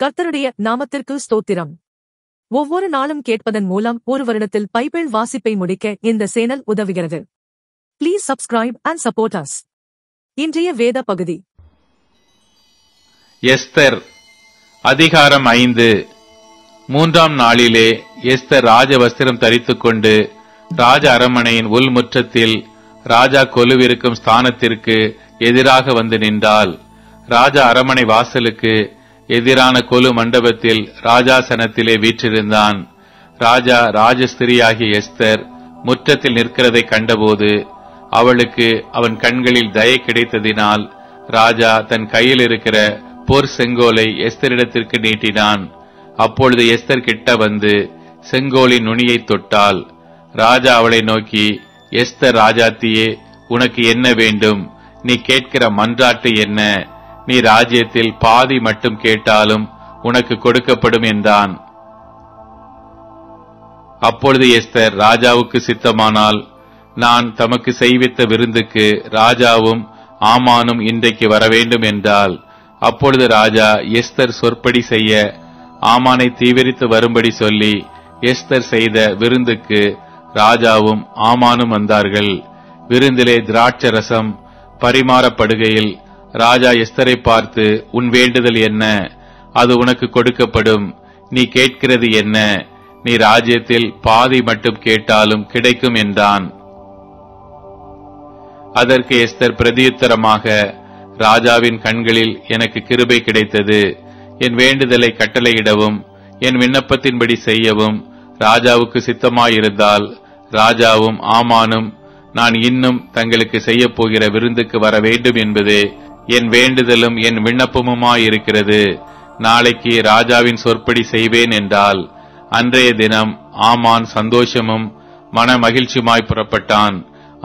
கர்த்தருடைய நாமத்திற்கு ஸ்தோத்திரம். ஒவ்வொரு நாளும் கேட்பதன் மூலம் ஒரு வருடத்தில் பைபிள் வாசிப்பை முடிக்க இந்த சேனல் உதவுகிறது. Please subscribe and support us. இன்றைய வேத பகுதி எஸ்தர் அதிகாரம் 5. 3ஆம் நாளிலே எஸ்தர் ராஜ வஸ்திரம் தரித்துக்கொண்டு ராஜ அரண்மனையின் உள்முற்றத்தில் ராஜா கொலுவிருக்கும் ஸ்தானத்திற்கு எதிராக வந்து நின்றாள். ராஜா அரண்மனை வாசலுக்கு எதிரான கொலு மண்டபத்தில் ராஜாசனத்திலே வீற்றிருந்தான். ராஜா ராஜஸ்திரியாகிய எஸ்தர் முற்றத்தில் நிற்கிறதை கண்டபோது அவளுக்கு அவன் கண்களில் தயை கிடைத்ததினால் ராஜா தன் கையில் இருக்கிற போர் செங்கோலை எஸ்தரிடத்திற்கு நீட்டினான். அப்பொழுது எஸ்தர் கிட்ட வந்து செங்கோலின் நுனியை தொட்டாள். ராஜா அவளை நோக்கி, எஸ்தர் ராஜாத்தியே, உனக்கு என்ன வேண்டும்? நீ கேட்கிற மன்றாட்டு என்ன? நீ ராஜ்யத்தில் பாதி மட்டும் கேட்டாலும் உனக்கு கொடுக்கப்படும் என்றான். அப்பொழுது எஸ்தர் ராஜாவுக்கு சித்தமானால் நான் தமக்கு செய்வித்த விருந்துக்கு ராஜாவும் ஆமானும் இன்றைக்கு வரவேண்டும் என்றாள். அப்பொழுது ராஜா எஸ்தர் சொற்படி செய்ய ஆமானை தீவிரித்து வரும்படி சொல்லி எஸ்தர் செய்த விருந்துக்கு ராஜாவும் ஆமானும் வந்தார்கள். விருந்திலே திராட்சரசம் பரிமாறப்படுகையில் ராஜா எஸ்தரை பார்த்து, உன் வேண்டுதல் என்ன? அது உனக்கு கொடுக்கப்படும். நீ கேட்கிறது என்ன? நீ ராஜ்யத்தில் பாதி மட்டும் கேட்டாலும் கிடைக்கும் என்றான். அதற்கு எஸ்தர் பிரதியுத்தரமாக, ராஜாவின் கண்களில் எனக்கு கிருபை கிடைத்தது. என் வேண்டுதலை கட்டளையிடவும் என் விண்ணப்பத்தின்படி செய்யவும் ராஜாவுக்கு சித்தமாயிருந்தால் ராஜாவும் ஆமானும் நான் இன்னும் தங்களுக்கு செய்ய போகிற விருந்துக்கு வர வேண்டும் என்பதே என் வேண்டுதலும் என் விண்ணப்பமுமாயிருக்கிறது. நாளைக்கு ராஜாவின் சொற்படி செய்வேன் என்றால் அன்றைய தினம் ஆமான் சந்தோஷமும் மன மகிழ்ச்சியுமாய் புறப்பட்டான்.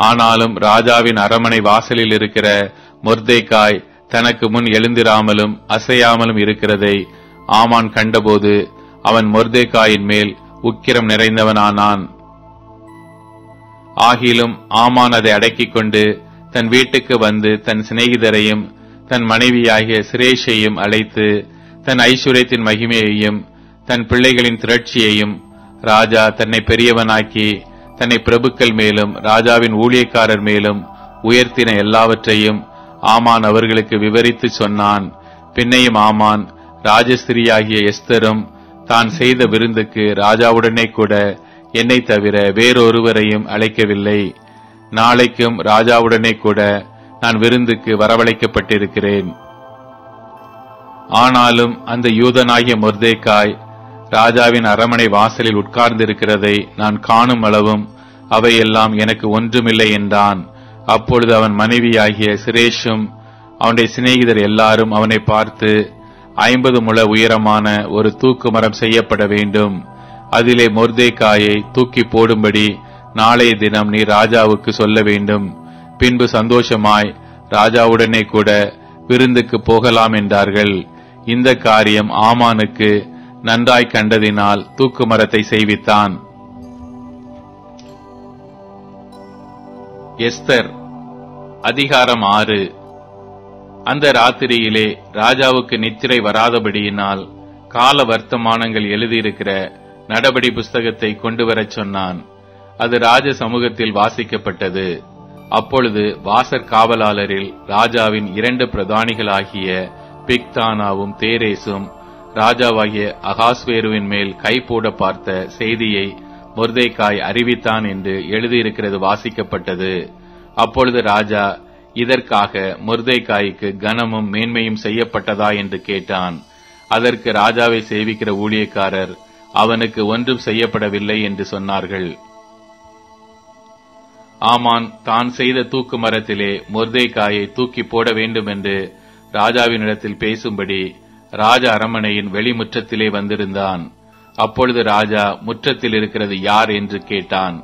ஆனாலும் ராஜாவின் அரண்மனை வாசலில் இருக்கிற மொர்தெகாய் தனக்கு முன் எழுந்திராமலும் அசையாமலும் இருக்கிறதை ஆமான் கண்டபோது அவன் மொர்தெகாயின் மேல் உக்கிரம் நிறைந்தவனானான். ஆகிலும் ஆமான் அதை அடக்கிக் கொண்டு தன் வீட்டுக்கு வந்து தன் சிநேகிதரையும் தன் மனைவியாகிய சிரேஷையும் அழைத்து தன் ஐஸ்வர்யத்தின் மகிமையையும் தன் பிள்ளைகளின் திரட்சியையும் ராஜா தன்னை பெரியவனாக்கி தன்னை பிரபுக்கள் மேலும் ராஜாவின் ஊழியக்காரர் மேலும் உயர்த்தின எல்லாவற்றையும் ஆமான் அவர்களுக்கு விவரித்து சொன்னான். பின்னையும் ஆமான் ராஜஸ்திரியாகிய எஸ்தரும் தான் செய்த விருந்துக்கு ராஜாவுடனே கூட என்னை தவிர வேறொருவரையும் அழைக்கவில்லை. நாளைக்கும் ராஜாவுடனே கூட நான் விருந்துக்கு வரவழைக்கப்பட்டிருக்கிறேன். ஆனாலும் அந்த யூதனாகிய மொர்தெகாய் ராஜாவின் அரண்மனை வாசலில் உட்கார்ந்திருக்கிறதை நான் காணும் அளவும் அவையெல்லாம் எனக்கு ஒன்றுமில்லை என்றான். அப்பொழுது அவன் மனைவியாகிய சிரேஷும் அவனுடைய சிநேகிதர் எல்லாரும் அவனை பார்த்து, 50 முழ உயரமான ஒரு தூக்கு மரம் செய்யப்பட வேண்டும். அதிலே மொர்தெகாயை தூக்கி போடும்படி நாளைய தினம் நீ ராஜாவுக்கு சொல்ல வேண்டும். பின்பு சந்தோஷமாய் ராஜாவுடனே கூட விருந்துக்கு போகலாம் என்றார்கள். இந்த காரியம் ஆமானுக்கு நன்றாய் கண்டதினால் தூக்கு மரத்தை செய்வித்தான். எஸ்தர் அதிகாரம் 6. அந்த ராத்திரியிலே ராஜாவுக்கு நித்திரை வராதபடியினால் கால வர்த்தமானங்கள் எழுதியிருக்கிற நடபடி புஸ்தகத்தை கொண்டு வரச் சொன்னான். அது ராஜ சமூகத்தில் வாசிக்கப்பட்டது. அப்பொழுது வாசற் காவலாளரில் ராஜாவின் 2 பிரதானிகளாகிய பிக்தானாவும் தேரேசும் ராஜாவாகிய அகாஸ்வேருவின் மேல் கை போட பார்த்த செய்தியை மொர்தெகாய் அறிவித்தான் என்று எழுதியிருக்கிறது வாசிக்கப்பட்டது. அப்பொழுது ராஜா, இதற்காக மொர்தெகாய்க்கு கனமும் மேன்மையும் செய்யப்பட்டதா என்று கேட்டான். அதற்கு ராஜாவை சேவிக்கிற ஊழியக்காரர், அவனுக்கு ஒன்றும் செய்யப்படவில்லை என்று சொன்னார்கள். ஆமான் தான் செய்த தூக்கு மரத்திலே மொர்தெகாயை தூக்கி போட வேண்டும் என்று ராஜாவினிடத்தில் பேசும்படி ராஜ அரண்மனையின் வெளிமுற்றத்திலே வந்திருந்தான். அப்பொழுது ராஜா, முற்றத்தில் இருக்கிறது யார் என்று கேட்டான்.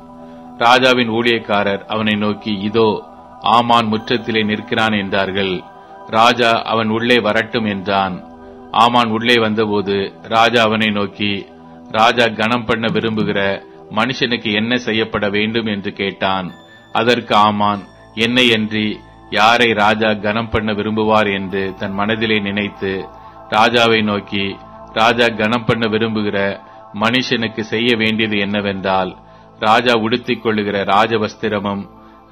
ராஜாவின் ஊழியக்காரர் அவனை நோக்கி, இதோ ஆமான் முற்றத்திலே நிற்கிறான் என்றார்கள். ராஜா, அவன் உள்ளே வரட்டும் என்றான். ஆமான் உள்ளே வந்தபோது ராஜா அவனை நோக்கி, ராஜா கனம் பண்ண விரும்புகிற மனுஷனுக்கு என்ன செய்யப்பட வேண்டும் என்று கேட்டான். அதற்கு ஆமான், என்னையன்றி யாரை ராஜா கனம் பண்ண விரும்புவார் என்று தன் மனதிலே நினைத்து ராஜாவை நோக்கி, ராஜா கனம் பண்ண விரும்புகிற மனுஷனுக்கு செய்ய வேண்டியது என்னவென்றால், ராஜா உடுத்திக் கொள்ளுகிற ராஜவஸ்திரமும்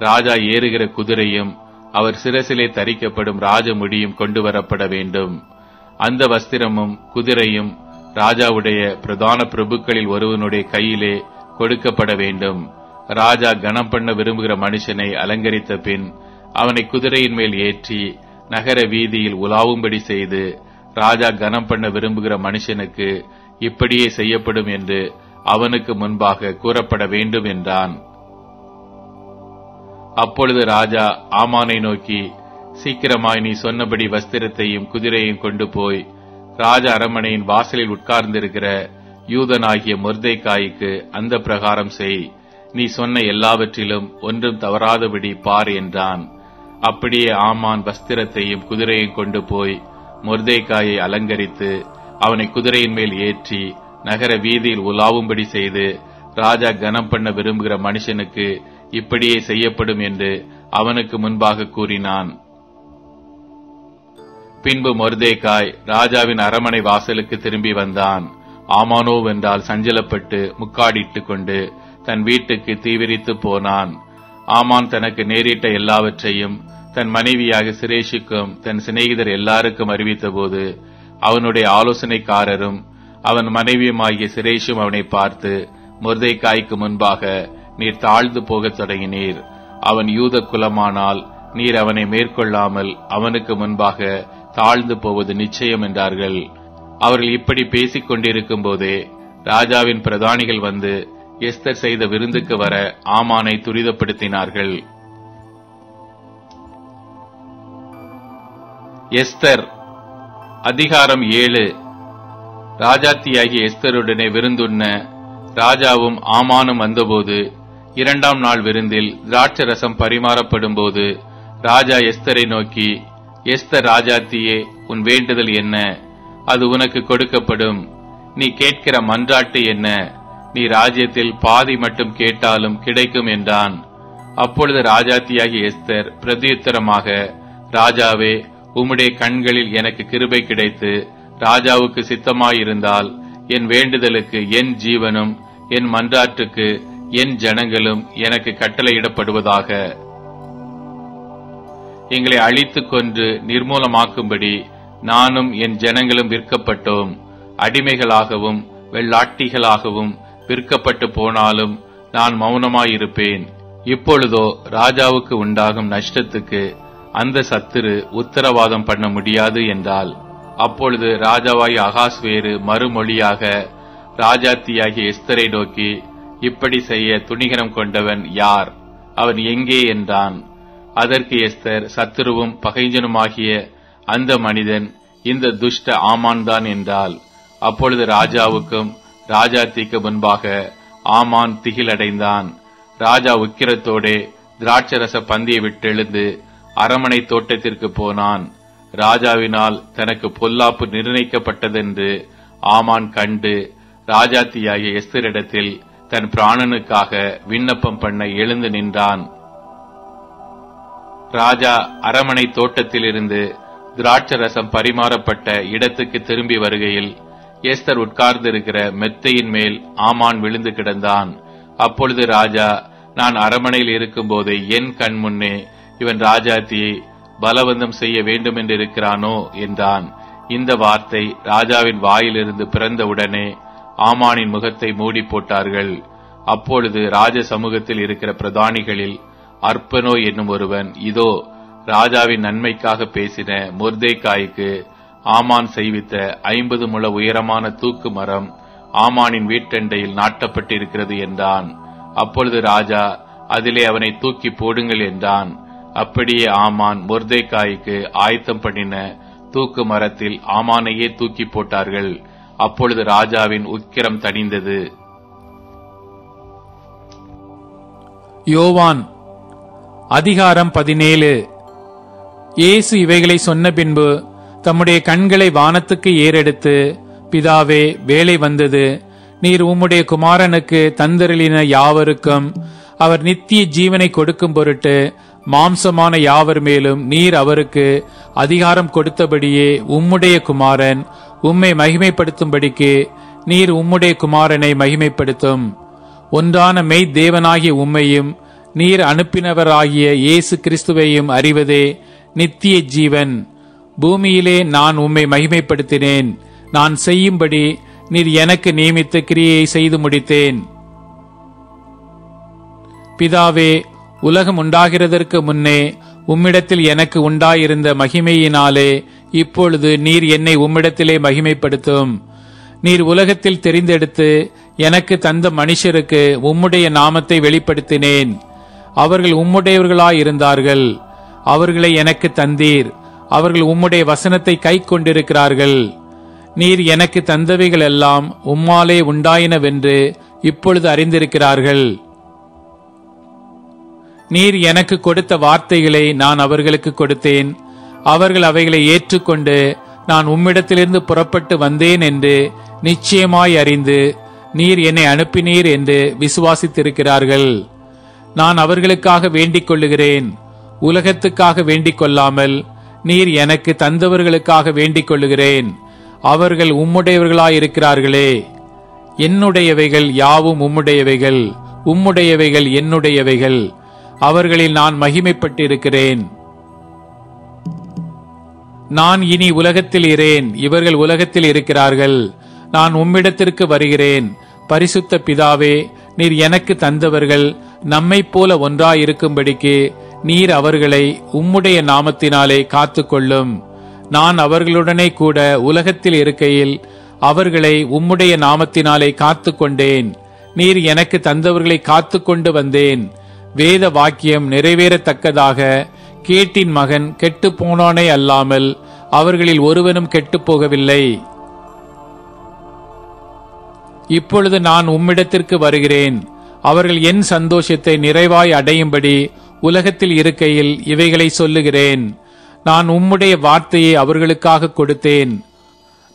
ராஜா ஏறுகிற குதிரையும் அவர் சிரசிலே தரிக்கப்படும் ராஜமுடியும் கொண்டு வரப்பட வேண்டும். அந்த வஸ்திரமும் குதிரையும் ராஜாவுடைய பிரதான பிரபுக்களில் ஒருவனுடைய கையிலே கொடுக்கப்பட வேண்டும். ராஜா கனம் பண்ண விரும்புகிற மனுஷனை அலங்கரித்த பின் அவனை குதிரையின் மேல் ஏற்றி நகர வீதியில் உலாவும்படி செய்து, ராஜா கனம் பண்ண விரும்புகிற மனுஷனுக்கு இப்படியே செய்யப்படும் என்று அவனுக்கு முன்பாக கூறப்பட வேண்டும் என்றான். அப்பொழுது ராஜா ஆமானை நோக்கி, சீக்கிரமாய் நீ சொன்னபடி வஸ்திரத்தையும் குதிரையும் கொண்டு போய் ராஜ அரமனையின் வாசலில் உட்கார்ந்திருக்கிற யூதனாகிய மொர்தெகாய்க்கு அந்த பிரகாரம் செய். நீ சொன்ன எல்லாவற்றிலும் ஒன்றும் தவறாதபடி பார் என்றான். அப்படியே ஆமான் வஸ்திரத்தையும் குதிரையும் கொண்டு போய் மொர்தெகாயை அலங்கரித்து அவனை குதிரையின் மேல் ஏற்றி நகர வீதியில் உலாவும்படி செய்து, ராஜா கனம் பண்ண விரும்புகிற மனுஷனுக்கு இப்படியே செய்யப்படும் என்று அவனுக்கு முன்பாக கூறினான். பின்பு மொர்தெகாய் ராஜாவின் அரமனை வாசலுக்கு திரும்பி வந்தான். ஆமானோ வென்றால் சஞ்சலப்பட்டு முக்காடிட்டுக் கொண்டு தன் வீட்டுக்கு தீவிரித்து போனான். ஆமான் தனக்கு நேரிட்ட எல்லாவற்றையும் தன் மனைவியாக சிரேஷுக்கும் தன் சிநேகிதர் எல்லாருக்கும் அறிவித்த போது, அவனுடைய ஆலோசனைக்காரரும் அவன் மனைவியுமாகிய சிரேஷும் அவனை பார்த்து, மொர்தெகாய்க்கு முன்பாக நீர் தாழ்ந்து போகத் தொடங்கினீர். அவன் யூத குலமானால் நீர் அவனை மேற்கொள்ளாமல் அவனுக்கு முன்பாக தாழ்ந்து போவது நிச்சயம் என்றார்கள். அவர்கள் இப்படி பேசிக் கொண்டிருக்கும் போதே ராஜாவின் பிரதானிகள் வந்து எஸ்தர் செய்த விருந்துக்கு வர ஆமானை துரிதப்படுத்தினார்கள். எஸ்தர் அதிகாரம் 7. ராஜாத்தியாகிய எஸ்தருடனே விருந்துண்ண ராஜாவும் ஆமானும் வந்தபோது, 2ஆம் நாள் விருந்தில் திராட்சரசம் பரிமாறப்படும் போது ராஜா எஸ்தரை நோக்கி, எஸ்தர் ராஜாத்தியே, உன் வேண்டுதல் என்ன? அது உனக்கு கொடுக்கப்படும். நீ கேட்கிற மன்றாட்டு என்ன? நீ ராஜ்யத்தில் பாதி மட்டும் கேட்டாலும் கிடைக்கும் என்றான். அப்பொழுது ராஜாத்தியாகிய எஸ்தர் பிரதியுத்தரமாக, ராஜாவே, உம்முடைய கண்களில் எனக்கு கிருபை கிடைத்து ராஜாவுக்கு சித்தமாயிருந்தால் என் வேண்டுதலுக்கு என் ஜீவனும் என் மன்றாட்டுக்கு என் ஜனங்களும் எனக்கு கட்டளையிடப்படுவதாக. எங்களை அழித்துக் கொன்று நிர்மூலமாக்கும்படி நானும் என் ஜனங்களும் விற்கப்பட்டோம். அடிமைகளாகவும் வெள்ளாட்டிகளாகவும் விற்கப்பட்டு போனாலும் நான் மௌனமாயிருப்பேன். இப்பொழுதோ ராஜாவுக்கு உண்டாகும் நஷ்டத்துக்கு அந்த சத்துரு உத்தரவாதம் பண்ண முடியாது என்றால், அப்பொழுது ராஜாவாய் அகாஸ்வேரு மறுமொழியாக ராஜாத்தியாகிய எஸ்தரை நோக்கி, இப்படி செய்ய துணிகரம் கொண்டவன் யார்? அவன் எங்கே என்றான். அதற்கு எஸ்தர், சத்துருவும் பகைஞனுமாகிய அந்த மனிதன் இந்த துஷ்ட ஆமான் தான் என்றாள். அப்பொழுது ராஜாவுக்கும் ராஜாத்திக்கு முன்பாக ஆமான் திகிலடைந்தான். ராஜா உக்கிரத்தோடே திராட்சரச பந்தியை விட்டெழுந்து அரமனை தோட்டத்திற்கு போனான். ராஜாவினால் தனக்கு பொல்லாப்பு நிர்ணயிக்கப்பட்டதென்று ஆமான் கண்டு ராஜாத்தியாகிய எஸ்தரிடத்தில் தன் பிராணனுக்காக விண்ணப்பம் பண்ண எழுந்து நின்றான். ராஜா அரமனை தோட்டத்திலிருந்து திராட்சரசம் பரிமாறப்பட்ட இடத்துக்கு திரும்பி வருகையில் எஸ்தர் உட்கார்ந்திருக்கிற மெத்தையின் மேல் ஆமான் விழுந்து கிடந்தான். அப்பொழுது ராஜா, நான் அரமனையில் இருக்கும் போது என் கண் முன்னே இவன் ராஜாத்தியை பலவந்தம் செய்ய வேண்டும் என்று இருக்கிறானோ என்றான். இந்த வார்த்தை ராஜாவின் வாயிலிருந்து பிறந்தவுடனே ஆமானின் முகத்தை மூடி போட்டார்கள். அப்பொழுது ராஜ சமூகத்தில் இருக்கிற பிரதானிகளில் அர்ப்பனோ என்னும் ஒருவன், இதோ ராஜாவின் நன்மைக்காக பேசின மொர்தெகாய்க்கு ஆமான் செய்வித்த 50 முழ உயரமான தூக்கு மரம் ஆமானின் வீட்டண்டையில் நாட்டப்பட்டிருக்கிறது என்றான். அப்பொழுது ராஜா, அதிலே அவனை தூக்கி போடுங்கள் என்றான். அப்படியே ஆமான் மொர்தெகாய்க்கு ஆயத்தம் பண்ணின தூக்கு மரத்தில் ஆமானையே தூக்கி போட்டார்கள். அப்பொழுது ராஜாவின் உக்கிரம் தணிந்தது. யோவான் அதிகாரம் 17. இயேசு இவைகளை சொன்ன பின்பு தம்முடைய கண்களை வானத்துக்கு ஏறெடுத்து, பிதாவே, வேளை வந்தது. நீர் உம்முடைய குமாரனுக்கு தந்தருளின யாவருக்கும் அவர் நித்திய ஜீவனை கொடுக்கும் பொருட்டு மாம்சமான யாவர் மேலும் நீர் அவருக்கு அதிகாரம் கொடுத்தபடியே உம்முடைய குமாரன் உம்மை மகிமைப்படுத்தும்படிக்கு நீர் உம்முடைய குமாரனை மகிமைப்படுத்தும். ஒன்றான மெய் தேவனாகிய உம்மையும் நீர் அனுப்பினவராகிய இயேசு கிறிஸ்துவையும் அறிவதே நித்திய ஜீவன். பூமியிலே நான் உம்மை மகிமைப்படுத்தினேன். நான் செய்யும்படி நீர் எனக்கு நியமித்த கிரியையை செய்து முடித்தேன். பிதாவே, உலகம் உண்டாகிறதற்கு முன்னே உம்மிடத்தில் எனக்கு உண்டாயிருந்த மகிமையினாலே இப்பொழுது நீர் என்னை உம்மிடத்திலே மகிமைப்படுத்தும். நீர் உலகத்தில் தெரிந்தெடுத்து எனக்கு தந்த மனுஷருக்கு உம்முடைய நாமத்தை வெளிப்படுத்தினேன். அவர்கள் உம்முடையவர்களாயிருந்தார்கள். அவர்களை எனக்கு தந்தீர். அவர்கள் உம்முடைய வசனத்தை கை கொண்டிருக்கிறார்கள். நீர் எனக்கு தந்தவைகள் எல்லாம் உம்மாலே உண்டாயினவென்று இப்பொழுது அறிந்திருக்கிறார்கள். நீர் எனக்கு கொடுத்த வார்த்தைகளை நான் அவர்களுக்கு கொடுத்தேன். அவர்கள் அவைகளை ஏற்றுக்கொண்டு நான் உம்மிடத்திலிருந்து புறப்பட்டு வந்தேன் என்று நிச்சயமாய் அறிந்து நீர் என்னை அனுப்பினீர் என்று விசுவாசித்திருக்கிறார்கள். நான் அவர்களுக்காக வேண்டிக் கொள்ளுகிறேன். உலகத்துக்காக வேண்டிக் கொள்ளாமல் நீர் எனக்கு தந்தவர்களுக்காக வேண்டிக் கொள்ளுகிறேன். அவர்கள் உம்முடையவர்களாயிருக்கிறார்களே. என்னுடையவைகள் யாவும் உம்முடையவைகள், உம்முடையவைகள் என்னுடையவைகள். அவர்களில் நான் மகிமைப்பட்டிருக்கிறேன். நான் இனி உலகத்தில் இரேன், இவர்கள் உலகத்தில் இருக்கிறார்கள். நான் உம்மிடத்திற்கு வருகிறேன். பரிசுத்த பிதாவே, நீர் எனக்கு தந்தவர்கள் நம்மைப் போல ஒன்றாயிருக்கும்படிக்கு நீர் அவர்களை உம்முடைய நாமத்தினாலே காத்துக்கொள்ளும். நான் அவர்களுடனே கூட உலகத்தில் இருக்கையில் அவர்களை உம்முடைய நாமத்தினாலே காத்துக்கொண்டேன். நீர் எனக்கு தந்தவர்களை காத்துக்கொண்டு வந்தேன். வேத வாக்கியம் நிறைவேறத்தக்கதாக கேட்டின் மகன் கெட்டு போனானே அல்லாமல் அவர்களில் ஒருவனும் கெட்டுப் போகவில்லை. இப்பொழுது நான் உம்மிடத்திற்கு வருகிறேன். அவர்கள் என் சந்தோஷத்தை நிறைவாய் அடையும்படி உலகத்தில் இருக்கையில் இவைகளை சொல்லுகிறேன். நான் உம்முடைய வார்த்தையை அவர்களுக்காக கொடுத்தேன்.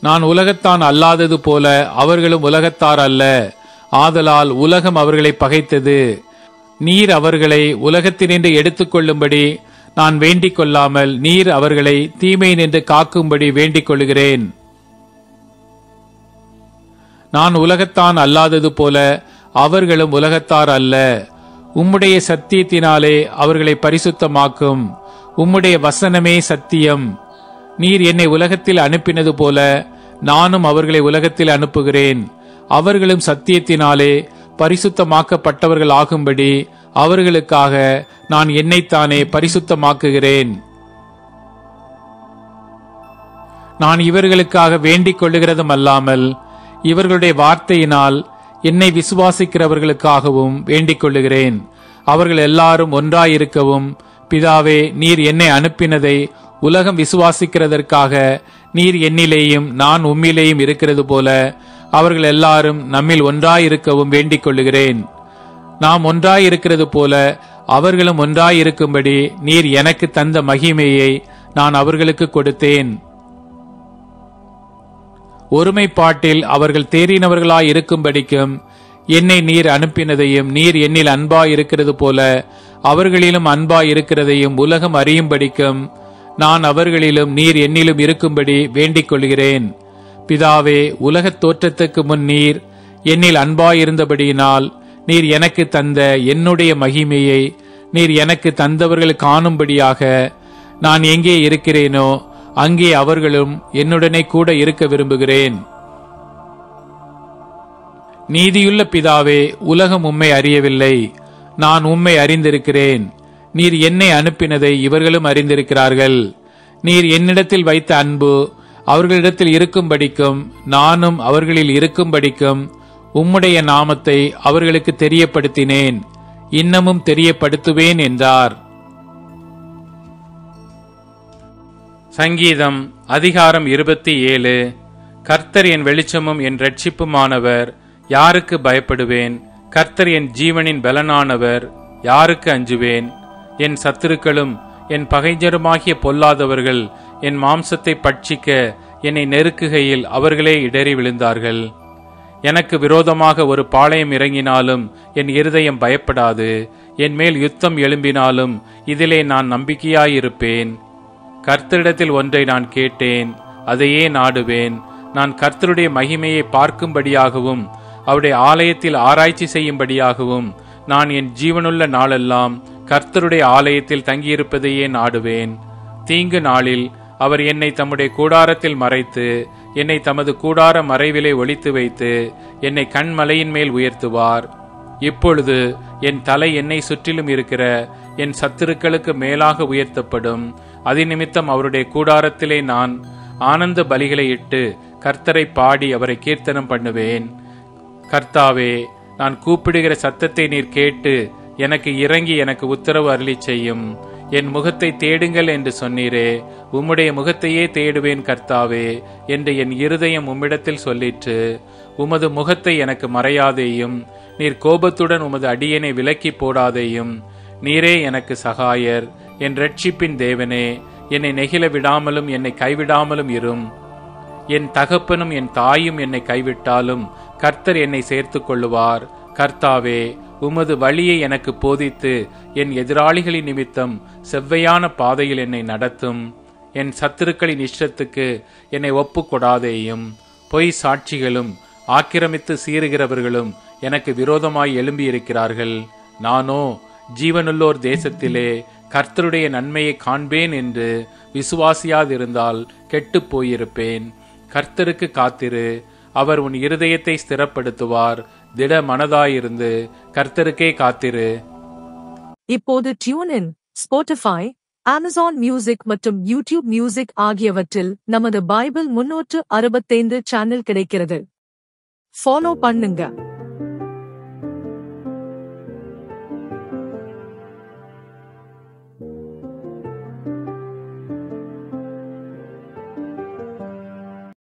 நான் உலகத்தான் அல்லாதது போல அவர்களும் உலகத்தார் அல்ல. ஆதலால் உலகம் அவர்களை பகைத்தது. நீர் அவர்களை உலகத்தினின்று எடுத்துக்கொள்ளும்படி நான் வேண்டிக் கொள்ளாமல் நீர் அவர்களை தீமை நின்று காக்கும்படி வேண்டிக் கொள்கிறேன். நான் உலகத்தான் அல்லாதது போல அவர்களும் உலகத்தார் அல்ல. உம்முடைய சத்தியத்தினாலே அவர்களை பரிசுத்தமாக்கும். உம்முடைய வசனமே சத்தியம். நீர் என்னை உலகத்தில் அனுப்பினது போல நானும் அவர்களை உலகத்தில் அனுப்புகிறேன். அவர்களும் சத்தியத்தினாலே பரிசுத்தமாக்கப்பட்டவர்கள் ஆகும்படி அவர்களுக்காக நான் என்னைத்தானே பரிசுத்தமாக்குகிறேன். நான் இவர்களுக்காக வேண்டிக் கொள்ளுகிறதும் அல்லாமல் இவர்களுடைய வார்த்தையினால் என்னை விசுவாசிக்கிறவர்களுக்காகவும் வேண்டிக் கொள்ளுகிறேன். அவர்கள் எல்லாரும் ஒன்றாயிருக்கவும், பிதாவே, நீர் என்னை அனுப்பினதை உலகம் விசுவாசிக்கிறதற்காக நீர் என்னிலேயும் நான் உம்மிலேயும் இருக்கிறது போல அவர்கள் எல்லாரும் நம்மில் ஒன்றாயிருக்கவும் வேண்டிக் கொள்ளுகிறேன். நாம் ஒன்றாயிருக்கிறது போல அவர்களும் ஒன்றாயிருக்கும்படி நீர் எனக்கு தந்த மகிமையை நான் அவர்களுக்கு கொடுத்தேன். ஒருமைப்பாட்டில் அவர்கள் தேறினவர்களாய் இருக்கும்படிக்கும் என்னை நீர் அனுப்பினதையும் நீர் என்னில் அன்பாய் இருக்கிறது போல அவர்களிலும் அன்பாய் இருக்கிறதையும் உலகம் அறியும்படிக்கும் நான் அவர்களிலும் நீர் என்னிலும் இருக்கும்படி வேண்டிக் கொள்கிறேன். பிதாவே, உலகத் தோற்றத்துக்கு முன் நீர் என்னில் அன்பாயிருந்தபடியினால் நீர் எனக்கு தந்த என்னுடைய மகிமையை நீர் எனக்கு தந்தவர்கள் காணும்படியாக நான் எங்கே இருக்கிறேனோ அங்கே அவர்களும் என்னுடனே கூட இருக்க விரும்புகிறேன். நீதியுள்ள பிதாவே, உலகம் உம்மை அறியவில்லை, நான் உம்மை அறிந்திருக்கிறேன். நீர் என்னை அனுப்பினதை இவர்களும் அறிந்திருக்கிறார்கள். நீர் என்னிடத்தில் வைத்த அன்பு அவர்களிடத்தில் இருக்கும்படிக்கும் நானும் அவர்களில் இருக்கும்படிக்கும் உம்முடைய நாமத்தை அவர்களுக்கு தெரியப்படுத்தினேன், இன்னமும் தெரியப்படுத்துவேன் என்றார். சங்கீதம் அதிகாரம் 27. கர்த்தர் என் வெளிச்சமும் என் இரட்சிப்புமானவர், யாருக்கு பயப்படுவேன்? கர்த்தர் என் ஜீவனின் பலனானவர், யாருக்கு அஞ்சுவேன்? என் சத்துருக்களும் என் பகைஞருமாகிய பொல்லாதவர்கள் என் மாம்சத்தை பட்சிக்க என்னை நெருக்குகையில் அவர்களே இடறி விழுந்தார்கள். எனக்கு விரோதமாக ஒரு பாளையம் இறங்கினாலும் என் இருதயம் பயப்படாது. என் மேல் யுத்தம் எழும்பினாலும் இதிலே நான் நம்பிக்கையாயிருப்பேன். கர்த்தரிடத்தில் ஒன்றை நான் கேட்டேன், அதையே நாடுவேன். நான் கர்த்தருடைய மகிமையை பார்க்கும்படியாகவும் அவருடைய ஆலயத்தில் ஆராய்ச்சி செய்யும்படியாகவும் நான் என் ஜீவனுள்ள நாளெல்லாம் கர்த்தருடைய ஆலயத்தில் தங்கியிருப்பதையே நாடுவேன். தீங்கு நாளில் அவர் என்னை தம்முடைய கூடாரத்தில் மறைத்து என்னை தமது கூடார மறைவிலே ஒளித்து வைத்து என்னை கண்மலையின் மேல் உயர்த்துவார். இப்பொழுது என் தலை என்னை சுற்றிலும் இருக்கிற என் சத்துருக்களுக்கு மேலாக உயர்த்தப்படும். அதிநிமித்தம் அவருடைய கூடாரத்திலே நான் ஆனந்த பலிகளை இட்டு கர்த்தரை பாடி அவரை கீர்த்தனம் பண்ணுவேன். கர்த்தாவே, நான் கூப்பிடுகிற சத்தத்தை நீர் கேட்டு எனக்கு இறங்கி எனக்கு உத்தரவு அருளி செய்யும். என் முகத்தை தேடுங்கள் என்று சொன்னீரே, உம்முடைய முகத்தையே தேடுவேன் கர்த்தாவே என்று என் இருதயம் உம்மிடத்தில் சொல்லிற்று. உமது முகத்தை எனக்கு மறையாதேயும், நீர் கோபத்துடன் உமது அடியனை விலக்கி போடாதேயும். நீரே எனக்கு சகாயர், என் இரட்சிப்பின் தேவனே, என்னை நெகிழ விடாமலும் என்னை கைவிடாமலும் இரும். என் தகப்பனும் என் தாயும் என்னை கைவிட்டாலும் கர்த்தர் என்னை சேர்த்துக் கொள்ளுவார். கர்த்தாவே, உமது வழியை எனக்கு போதித்து என் எதிராளிகளின் நிமித்தம் செவ்வையான பாதையில் என்னை நடத்தும். என் சத்துருக்களின் இஷ்டத்துக்கு என்னை ஒப்புக்கொடாதேயும். பொய் சாட்சிகளும் ஆக்கிரமித்து சீறுகிறவர்களும் எனக்கு விரோதமாய் எழும்பியிருக்கிறார்கள். நானோ ஜீவனுள்ளோர் தேசத்திலே கர்த்தருடைய நன்மையை காண்பேன் என்று விசுவாசியாதிருந்தால் கெட்டுப் போயிருப்பேன். கர்த்தருக்கு காத்திரு, அவர் உன் இருதயத்தை ஸ்திரப்படுத்துவார். திட மனதாயிருந்து கர்த்தருக்கே காத்திரு. இப்போது டியூன், ஸ்பாட்டிஃபை, அமேசான் மியூசிக் மற்றும் யூடியூப் மியூசிக் ஆகியவற்றில் நமது பைபிள் 365 சேனல் கிடைக்கிறது. ஃபாலோ பண்ணுங்க.